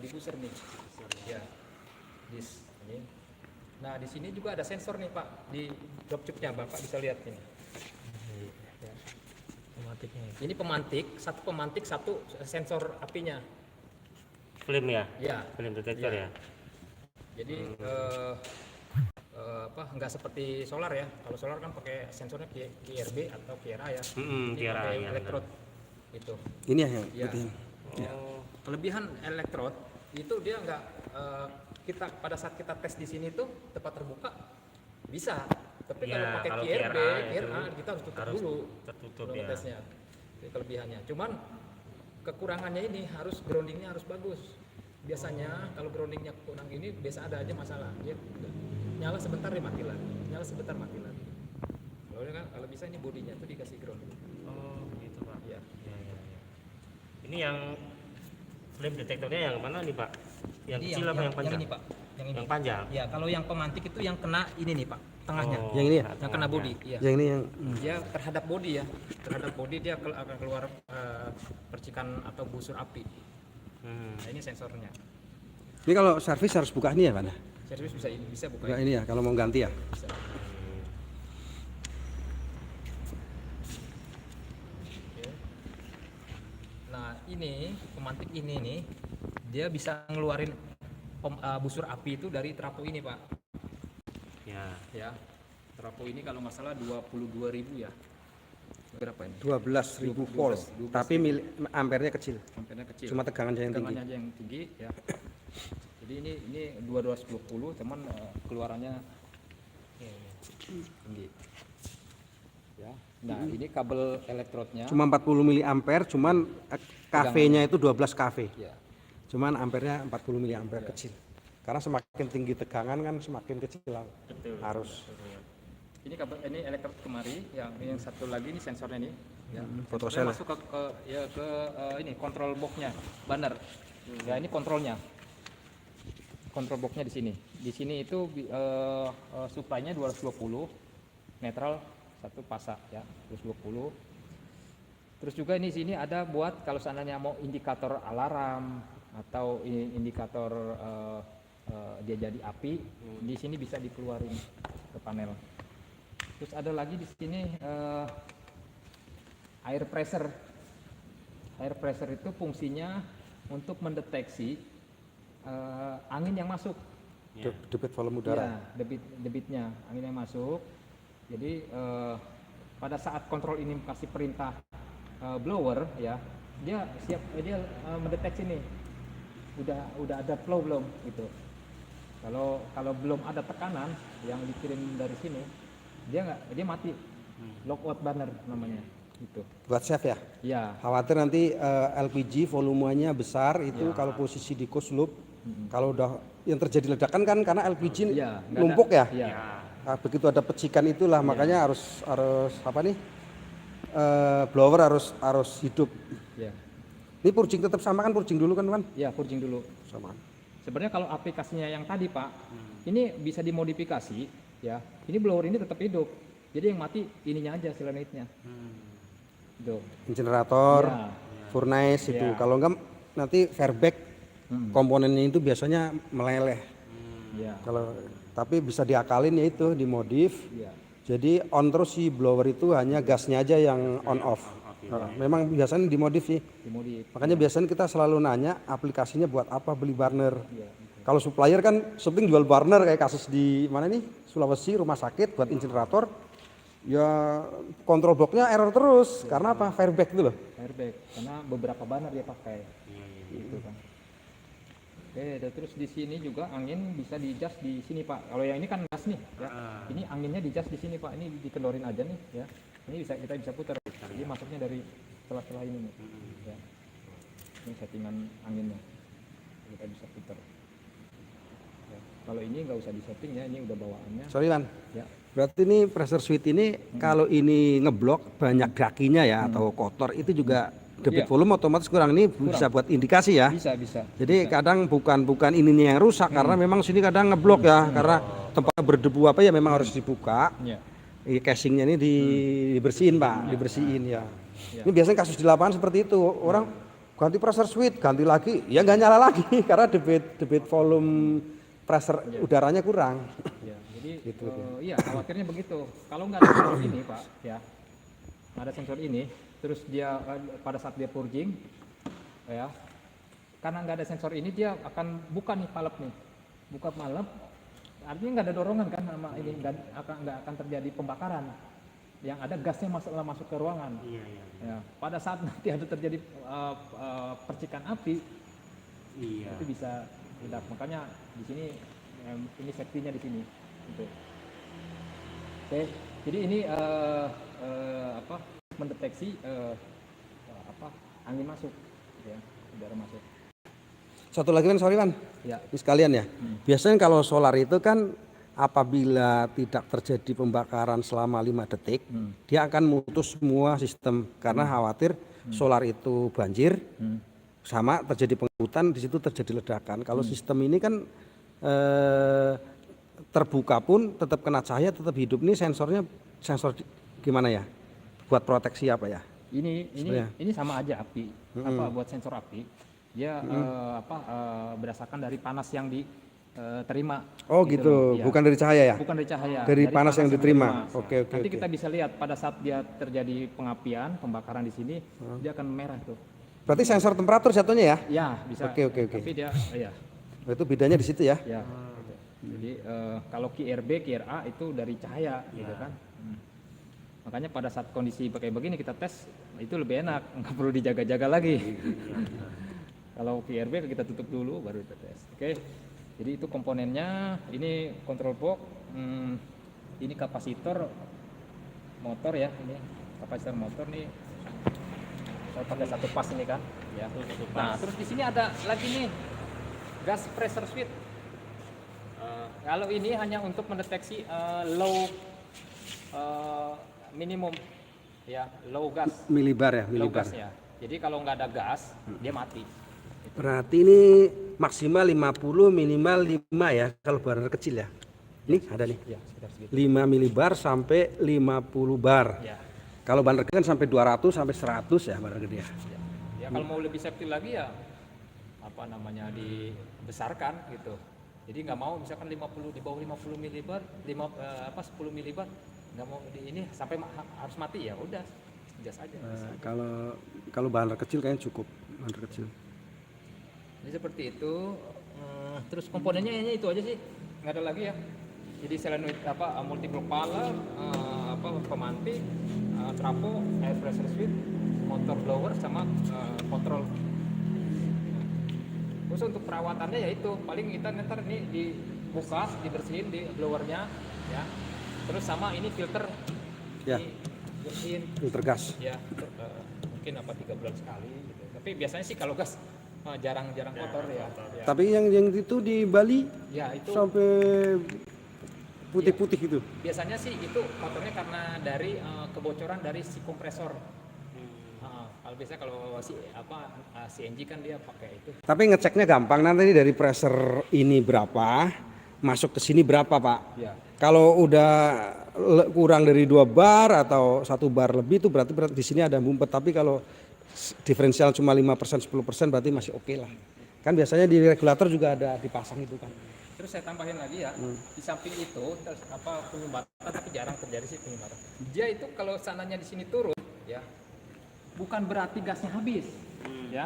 di booster nih. Ya, ini. Nah di sini juga ada sensor nih Pak di drop tube-nya, Bapak bisa lihat ini. Ya. Pemantiknya. Ini pemantik, satu sensor apinya. Film ya? Ya. Film detektor ya. Jadi nggak seperti solar ya. Kalau solar kan pakai sensornya QRB atau QRA ya. Ini QRA pakai ya. elektrod itu. Ini ya yang Ya. Oh. Kelebihan elektrod itu dia nggak kita pada saat kita tes di sini tuh tempat terbuka bisa. Tapi Ya, kalau pakai kalau QRB, QRA kita harus tutup harus dulu. tertutup belum ya. tesnya. Itu kelebihannya. Cuman kekurangannya ini harus groundingnya harus bagus. Biasanya kalau groundingnya kurang ini biasa ada aja masalah. Dia nyala sebentar dia mati lagi, nyala sebentar mati lagi. Kalau bisa ini bodinya tuh dikasih ground. Oh, gitu Pak. Ya. Ya. Ini yang flame detektornya yang mana nih Pak? Yang kecil apa yang panjang? Yang ini Pak. Yang panjang. Ya, kalau yang pemantik itu yang kena ini nih Pak, tengahnya. Oh, Yang ini ya? Yang kena bodi. Iya. Yang ini yang Dia terhadap bodi ya. Terhadap bodi dia akan keluar percikan atau busur api. Nah, ini sensornya. ini kalau servis harus buka ini ya Pak? Servis bisa buka. Buka ini ya kalau mau ganti ya. Bisa. Oke. Nah, ini pemantik ini nih dia bisa ngeluarin busur api itu dari trafo ini Pak. Ya. Trafo ini kalau nggak salah 22.000 ya. Berapa ini? 12.000 volt. 12.000. Tapi ampernya kecil. Ampernya kecil. Cuma tegangannya yang tinggi. Tegangannya aja yang tinggi ya. Jadi ini 2220 cuman keluarannya tinggi. Ya. Nah, ini kabel elektrodnya. Cuma 40 mA, cuman KV-nya itu 12 kV. Ya. Cuman ampernya 40 mA kecil. Karena semakin tinggi tegangan kan semakin kecil harus. Ini kabel ini elektrod kemari, yang satu lagi ini sensornya nih. Ya. Fotosel Sensornya masuk ke ini kontrol boxnya, banner. Ya ini kontrolnya. Kontrol boxnya di sini. Di sini itu supply-nya 220, netral satu pasak ya, 220. Terus juga ini sini ada buat kalau seandainya mau indikator alarm atau indikator dia jadi api, di sini bisa dikeluarin ke panel. Terus ada lagi di sini air pressure. Air pressure itu fungsinya untuk mendeteksi angin yang masuk. Debit volume udara. Ya, debitnya angin yang masuk. Jadi pada saat kontrol ini kasih perintah blower ya, dia siap mendeteksi nih. Udah ada flow belum gitu. Kalau belum ada tekanan yang dikirim dari sini, dia mati. Lockout burner namanya gitu. Buat save ya? Ya. Khawatir nanti LPG volumenya besar itu kalau posisi di closed loop, kalau udah yang terjadi ledakan kan karena LPG numpuk ya. Nah, begitu ada pecikan itulah makanya harus apa nih? Blower harus hidup. Ya. Ini purging tetap sama kan, purging dulu kan? Ya, purging dulu. Sama. Sebenarnya kalau aplikasinya yang tadi Pak, ini bisa dimodifikasi ya. Ini blower ini tetap hidup. Jadi yang mati ininya aja, silanitnya. Generator, Ya. furnace itu. Ya. Kalau enggak nanti fairback komponennya itu biasanya meleleh. Ya. Tapi bisa diakalin ya itu, dimodif. Ya. Jadi on terus si blower itu hanya gasnya aja yang on off. Memang biasanya dimodif sih. Dimodif. Makanya biasanya kita selalu nanya aplikasinya buat apa beli burner. Ya. Kalau supplier kan syuting jual burner kayak kasus di mana nih Sulawesi rumah sakit buat incinerator. Ya kontrol boxnya error terus karena apa? Fairback itu loh. Airbag karena beberapa banner dia pakai. Gitu kan. Oke, dan terus di sini juga angin bisa di-adjust di sini Pak. Kalau yang ini kan gas nih, ya. Ini anginnya di-adjust di sini Pak. Ini dikendorin aja nih, ya. Ini kita bisa putar. Jadi masuknya dari celah-celah ini nih. Ya. Ini settingan anginnya. Kita bisa putar. Ya. Kalau ini nggak usah disetting ya, ini udah bawaannya. Sorry Lan. Ya. Berarti ini pressure switch ini kalau ini ngeblok banyak dakinya ya atau kotor itu juga debit volume otomatis kurang. Ini bisa buat indikasi ya. Bisa. Jadi kadang bukan ininya yang rusak karena memang sini kadang ngeblok ya karena tempatnya berdebu apa ya memang harus dibuka. Ya. Casingnya ini dibersihin Pak, dibersihin ya. Ini biasanya kasus di lapangan seperti itu. Orang ganti pressure switch, ganti lagi, ya nggak nyala lagi karena debit volume pressure udaranya kurang. Ya, jadi Gitu, iya khawatirnya begitu. Kalau nggak ada sensor ini Pak, ya nggak ada sensor ini, terus dia pada saat dia purging, ya karena nggak ada sensor ini dia akan buka nih valve nih, buka valve, artinya nggak ada dorongan kan sama ini, nggak akan terjadi pembakaran. Yang ada gasnya masuk ke ruangan. Iya, iya. Ya, pada saat nanti ada terjadi percikan api, Iya. itu bisa meledak. Makanya di sini ini safety-nya di sini. Gitu. Oke, jadi ini mendeteksi angin masuk, ya, udara masuk. Satu lagi kan, sorry Wan, Ya. ini sekalian ya. Biasanya kalau solar itu kan apabila tidak terjadi pembakaran selama 5 detik, dia akan mutus semua sistem karena khawatir solar itu banjir, sama terjadi pengerutan, di situ terjadi ledakan. Kalau sistem ini kan terbuka pun tetap kena cahaya, tetap hidup. Ini sensor gimana ya? Buat proteksi apa ya? Ini sama aja api. Buat sensor api, dia berdasarkan dari panas yang diterima. Oh gitu, Ya. bukan dari cahaya ya? Bukan dari cahaya. Dari panas yang diterima. Oke. Nanti kita bisa lihat pada saat dia terjadi pengapian, pembakaran di sini, dia akan merah tuh. Berarti sensor temperatur jatuhnya ya? Ya, bisa. Oke. Tapi dia, ya. Itu bedanya di situ ya? Ya. Gitu. Jadi kalau QRB, QRA itu dari cahaya, gitu kan. Makanya pada saat kondisi kayak begini kita tes itu lebih enak, nggak perlu dijaga-jaga lagi. Kalau QRB kita tutup dulu baru kita tes. Oke. Jadi itu komponennya, ini control box, ini kapasitor motor ya, ini kapasitor motor nih. Saya pakai satu pas ini kan, ya. Nah, terus di sini ada lagi nih gas pressure switch. Kalau ini hanya untuk mendeteksi low minimum, ya, low gas. Milibar ya, Low milibar. gas ya. Jadi kalau nggak ada gas, dia mati. Berarti ini maksimal 50, minimal 5 ya kalau burner kecil ya. Ini ada nih. Ya, sekitar segitu. 5 milibar sampai 50 bar. Ya. Kalau burner gede kan sampai 200 sampai 100 ya burner gede ya. Ya kalau mau lebih safety lagi ya dibesarkan gitu. Jadi nggak mau misalkan 50 di bawah 50 milibar, 10 milibar nggak mau ini sampai harus mati ya udah jas aja. Kalau burner kecil kayaknya cukup burner kecil. Jadi seperti itu. Terus komponennya itu aja sih, nggak ada lagi ya. Jadi solenoid multiple valve, pemantik, trafo, air pressure switch, motor blower sama kontrol. Terus untuk perawatannya ya itu paling kita ntar ini dibuka, dibersihin di blowernya, ya. Terus sama ini filter, Ya. dibersihin, Filter gas. ya. Mungkin 3 bulan sekali gitu. Tapi biasanya sih kalau gas jarang-jarang kotor ya. Ya. Tapi yang itu di Bali Ya itu sampai putih-putih itu. biasanya sih itu motornya karena dari kebocoran dari si kompresor. Kalau biasa kalau CNG kan dia pakai itu. Tapi ngeceknya gampang, nanti dari pressure ini berapa, masuk ke sini berapa Pak. Ya. Kalau udah kurang dari 2 bar atau 1 bar lebih itu berarti di sini ada ngumpet. Tapi kalau diferensial cuma 5%, 10% berarti masih oke lah. Kan biasanya di regulator juga ada dipasang itu kan. Terus saya tambahin lagi ya, di samping itu penyumbatan, tapi jarang terjadi sih penyumbatan. Dia itu kalau sananya di sini turun, ya, bukan berarti gasnya habis, ya.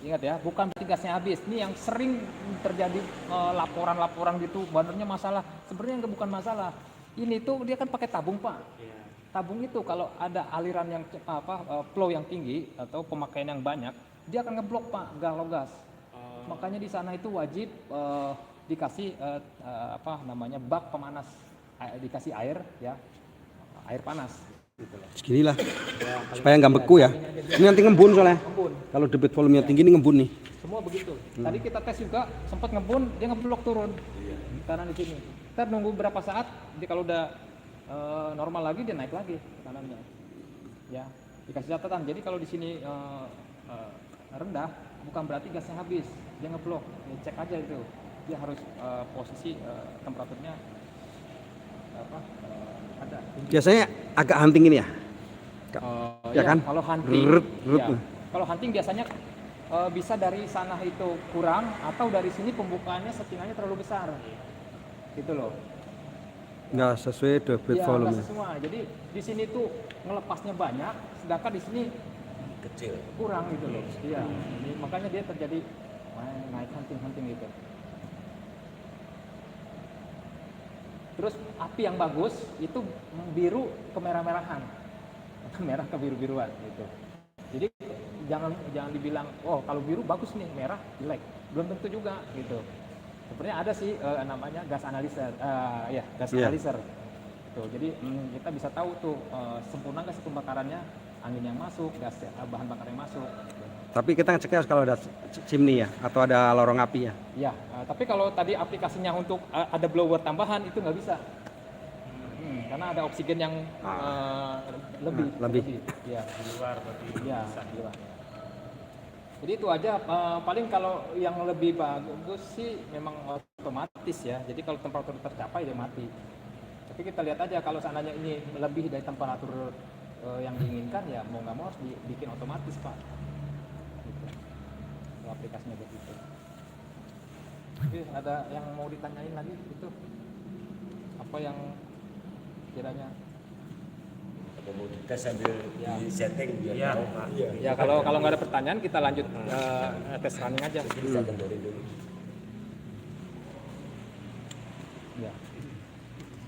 Ingat ya, bukan berarti gasnya habis. Ini yang sering terjadi laporan-laporan gitu, banernya masalah. Sebenarnya bukan masalah. Ini tuh dia kan pakai tabung Pak. Tabung itu kalau ada aliran yang flow yang tinggi atau pemakaian yang banyak, dia akan ngeblok Pak gas. Makanya di sana itu wajib dikasih bak pemanas, dikasih air ya, air panas. Gitu loh. Segini lah, supaya nggak beku ya. Ini nanti ngembun soalnya. Ngebun. Kalau debit volumenya tinggi ini ngembun nih. Semua begitu. Tadi kita tes juga sempat ngebun, dia ngeblok turun. Kanan di sini. Kita nunggu berapa saat, jadi kalau udah normal lagi dia naik lagi kanannya. Ya, dikasih catatan. Jadi kalau di sini rendah, bukan berarti gasnya habis. Dia ngeblok. Ya, cek aja itu. Dia harus posisi temperaturnya ada. Biasanya agak hunting ini ya. Ya kan? Kalau hunting, Rrrt. ya. Kalau hunting biasanya bisa dari sana itu kurang atau dari sini pembukaannya settingannya terlalu besar gitu loh. Nggak sesuai debit Ya, volume. nggak sesuai. Jadi di sini tuh ngelepasnya banyak, sedangkan di sini Kecil. kurang gitu loh. Iya. Jadi makanya dia terjadi naik hunting gitu. Terus api yang bagus itu biru kemerah-merahan, merah ke biru-biruan gitu. Jadi jangan dibilang oh kalau biru bagus nih, merah jelek, belum tentu juga gitu. Sebenarnya ada sih namanya gas analyzer, gas analyzer. Tuh, jadi kita bisa tahu tuh sempurna nggak sih pembakarannya, angin yang masuk, gas bahan bakar yang masuk. Tapi kita ngeceknya kalau ada chimney ya, atau ada lorong api ya. Ya, tapi kalau tadi aplikasinya untuk ada blower tambahan itu nggak bisa, karena ada oksigen yang lebih. Ya, Di luar berarti. ya, di luar. Jadi itu aja. Paling kalau yang lebih bagus sih memang otomatis ya. Jadi kalau temperatur tercapai dia mati. Tapi kita lihat aja kalau seandainya ini lebih dari temperatur yang diinginkan ya mau nggak mau harus dibikin otomatis Pak. Gitu. Kalau aplikasinya begitu. Oke, ada yang mau ditanyain lagi itu apa yang kiranya? Atau mau dites sambil di setting biar Iya, tahu. Pak. Ya kalau nggak ada pertanyaan kita lanjut tes running aja. Bisa kendorin dulu. Ya.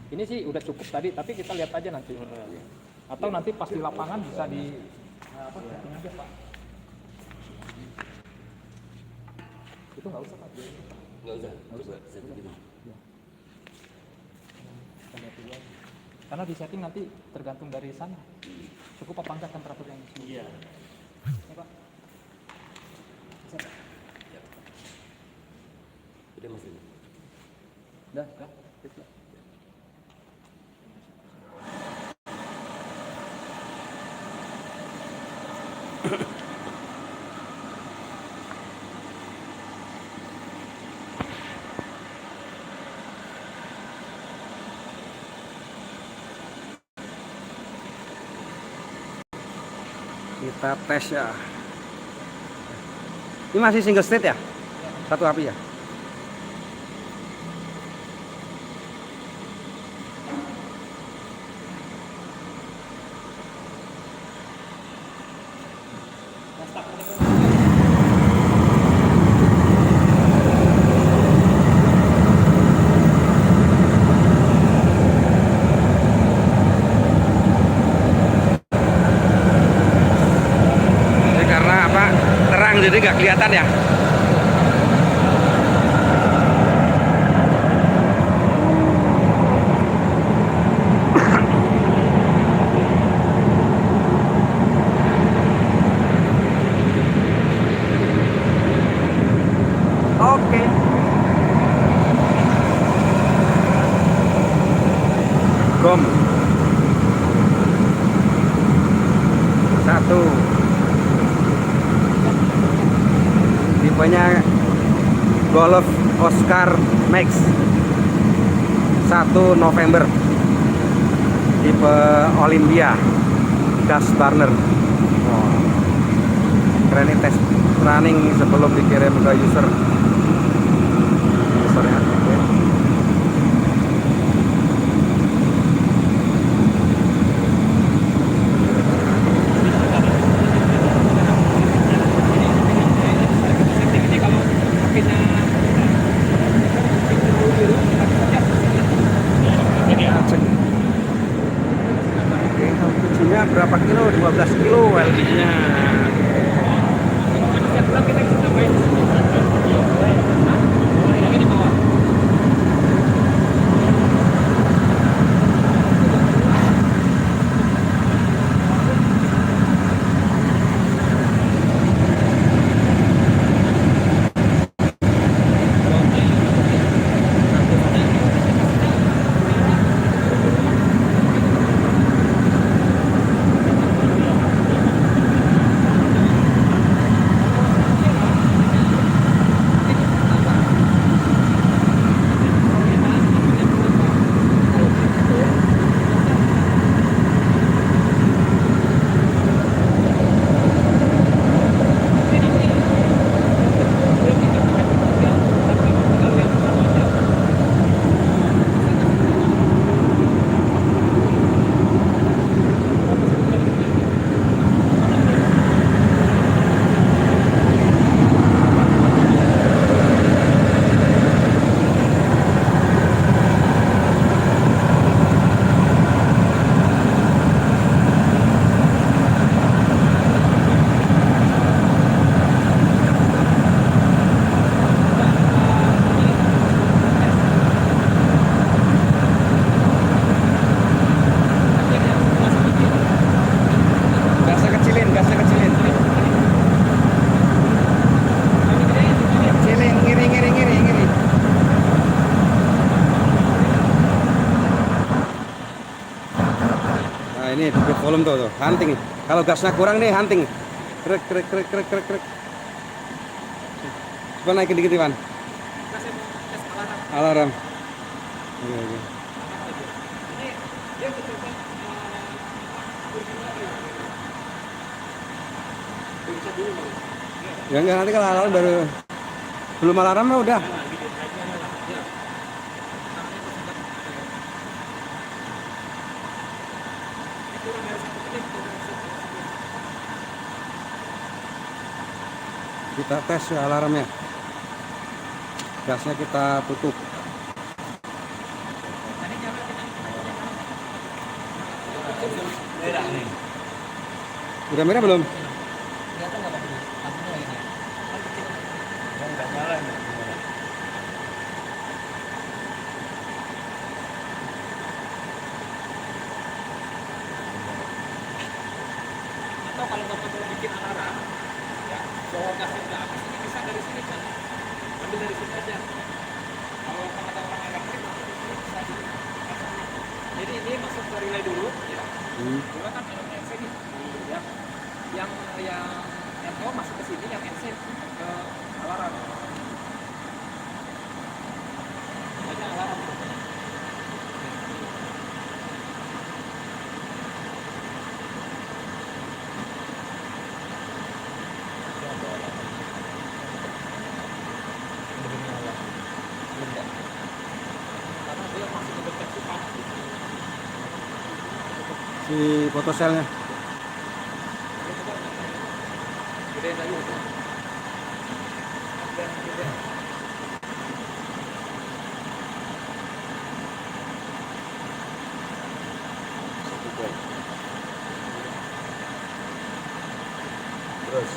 Ini sih udah cukup tadi, tapi kita lihat aja nanti. Atau nanti pas di lapangan bisa di setting aja Pak. Itu nggak usah Pak. Nggak usah. Coba setting dulu. Kita lihat dulu aja. Karena di setting nanti tergantung dari sana. Cukup apa enggak temperatur yang di sini? Iya. Ya, Pak. Bisa, Pak? Udah Mas. Udah. Sip, Pak. Kita tes ya. Ini masih single state ya? Satu api ya? Ini karena apa? Terang jadi nggak kelihatan ya? Oke. Gom. Satu. Tipenya Golf Oscar Max 1 November. Tipe Olympia gas burner. Keren, ini tes running sebelum dikirim ke user. Usernya, oke. Ini kalau apinya Kita cek. Oke, LPG-nya berapa kilo? 12 kilo LPG-nya. kita bisa tambahin volume tuh, hunting. Kalau gasnya kurang nih hunting. Krek krek krek krek krek krek. Coba naikin dikit Iwan. Kasih mau tes alarm. Alarm. Oke, oke. Ini dia betul kan bisa dulu Bang. Ya enggak, nanti kalau alarm baru belum alarm mah udah. Kita tes ya alarmnya. Gasnya kita tutup. Merah nih. Udah merah belum? Kelihatan nggak Pak? Lampunya ini. Yang nggak nyala nih. Atau kalau Bapak mau bikin alarm, ya, bawa gasnya udah habis ini bisa dari sini kan. Ambil dari sini aja. Kalau kata orang elektrik masuk ke sini bisa di pasangnya. Jadi ini masuk ke relay dulu, ya. Dulu kan NC nih, ya. Yang NO masuk ke sini, yang NC ke alarm. Hanya alarm. Karena dia masih mendeteksi panas di sini. Si fotoselnya. Gedein lagi itu. Gedein. Terus.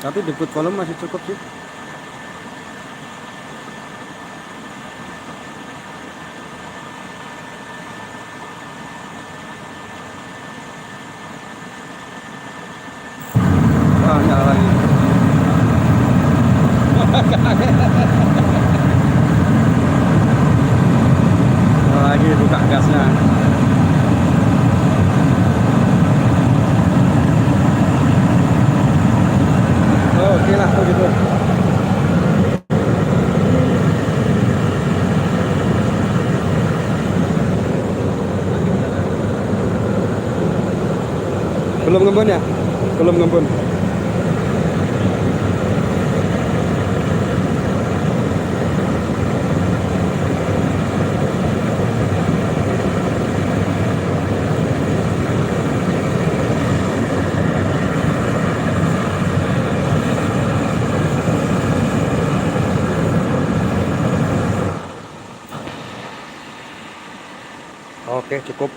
Tapi debut volume masih cukup sih. Wah, nyala lagi. Nyala lagi buka gasnya. Oke lah, begitu. Belum ngembun ya? Belum ngembun. Oke, cukup.